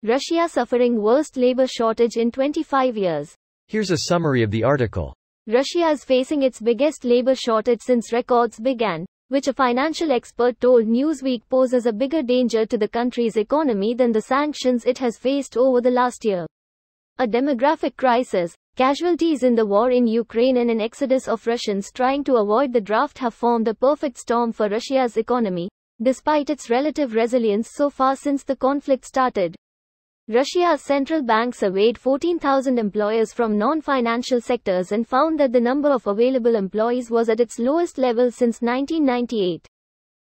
Russia suffering worst labor shortage in 25 years. Here's a summary of the article. Russia is facing its biggest labor shortage since records began, which a financial expert told Newsweek poses a bigger danger to the country's economy than the sanctions it has faced over the last year. A demographic crisis, casualties in the war in Ukraine and an exodus of Russians trying to avoid the draft have formed the perfect storm for Russia's economy, despite its relative resilience so far since the conflict started. Russia's central bank surveyed 14,000 employers from non-financial sectors and found that the number of available employees was at its lowest level since 1998.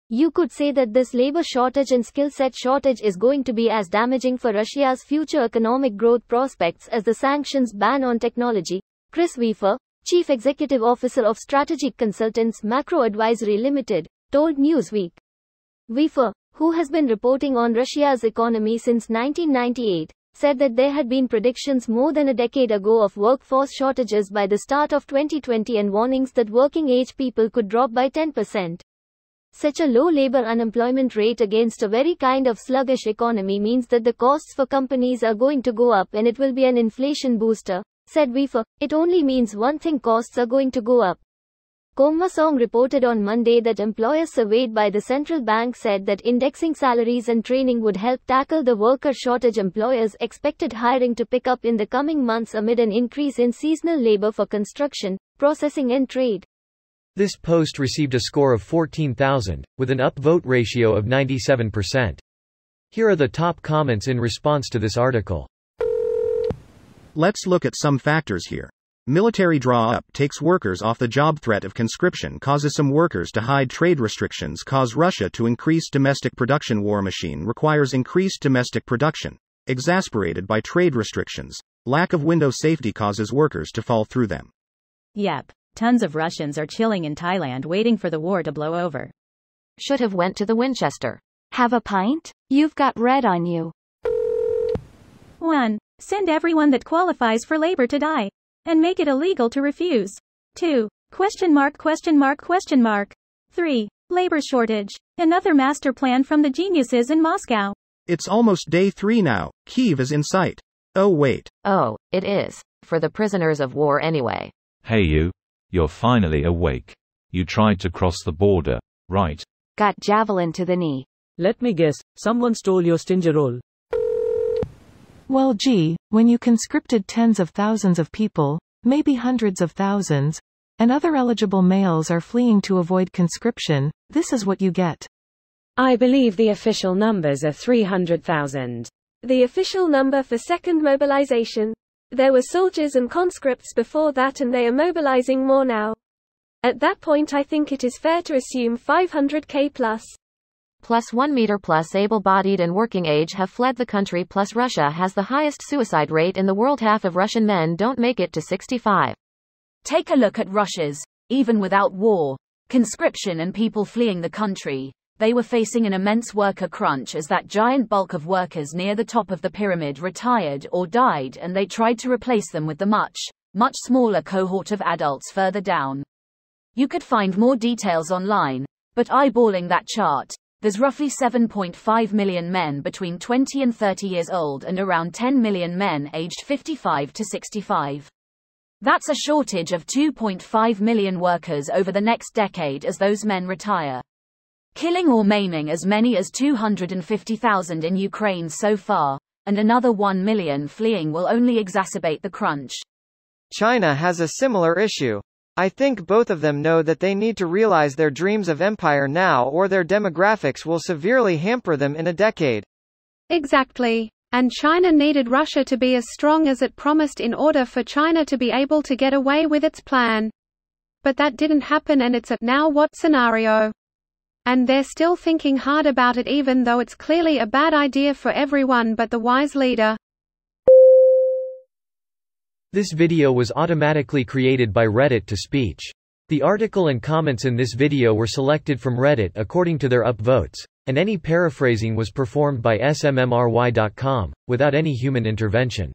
You could say that this labor shortage and skill set shortage is going to be as damaging for Russia's future economic growth prospects as the sanctions ban on technology. Chris Weaver, Chief Executive Officer of strategic consultants Macro Advisory Limited, told Newsweek. Weaver, who has been reporting on Russia's economy since 1998, said that there had been predictions more than a decade ago of workforce shortages by the start of 2020 and warnings that working-age people could drop by 10%. Such a low labor unemployment rate against a very kind of sluggish economy means that the costs for companies are going to go up and it will be an inflation booster, said Weaver. It only means one thing: costs are going to go up. Kommasong reported on Monday that employers surveyed by the central bank said that indexing salaries and training would help tackle the worker shortage. Employers expected hiring to pick up in the coming months amid an increase in seasonal labor for construction, processing and trade. This post received a score of 14,000, with an upvote ratio of 97%. Here are the top comments in response to this article. Let's look at some factors here. Military draw-up takes workers off the job. Threat of conscription causes some workers to hide. Trade restrictions cause Russia to increase domestic production. War machine requires increased domestic production, exasperated by trade restrictions. Lack of window safety causes workers to fall through them. Yep, tons of Russians are chilling in Thailand waiting for the war to blow over. Should have went to the Winchester. Have a pint? You've got red on you. 1. Send everyone that qualifies for labor to die. And make it illegal to refuse. 2. ? 3. Labor shortage. Another master plan from the geniuses in Moscow. It's almost day 3 now. Kyiv is in sight. Oh wait. Oh, it is. For the prisoners of war anyway. Hey you. You're finally awake. You tried to cross the border, right? Got javelin to the knee. Let me guess, someone stole your stinger roll. Well gee, when you conscripted tens of thousands of people, maybe hundreds of thousands, and other eligible males are fleeing to avoid conscription, this is what you get. I believe the official numbers are 300,000. The official number for second mobilization. There were soldiers and conscripts before that and they are mobilizing more now. At that point I think it is fair to assume 500k plus. Plus 1 meter plus able-bodied and working age have fled the country. Plus Russia has the highest suicide rate in the world. Half of Russian men don't make it to 65. Take a look at Russia's, even without war, conscription and people fleeing the country. They were facing an immense worker crunch as that giant bulk of workers near the top of the pyramid retired or died and they tried to replace them with the much smaller cohort of adults further down. You could find more details online, but eyeballing that chart, there's roughly 7.5 million men between 20 and 30 years old and around 10 million men aged 55 to 65. That's a shortage of 2.5 million workers over the next decade as those men retire. Killing or maiming as many as 250,000 in Ukraine so far, and another 1 million fleeing will only exacerbate the crunch. China has a similar issue. I think both of them know that they need to realize their dreams of empire now or their demographics will severely hamper them in a decade. Exactly. And China needed Russia to be as strong as it promised in order for China to be able to get away with its plan. But that didn't happen and it's a now what scenario. And they're still thinking hard about it even though it's clearly a bad idea for everyone but the wise leader. This video was automatically created by Reddit to speech. The article and comments in this video were selected from Reddit according to their upvotes, and any paraphrasing was performed by smmry.com, without any human intervention.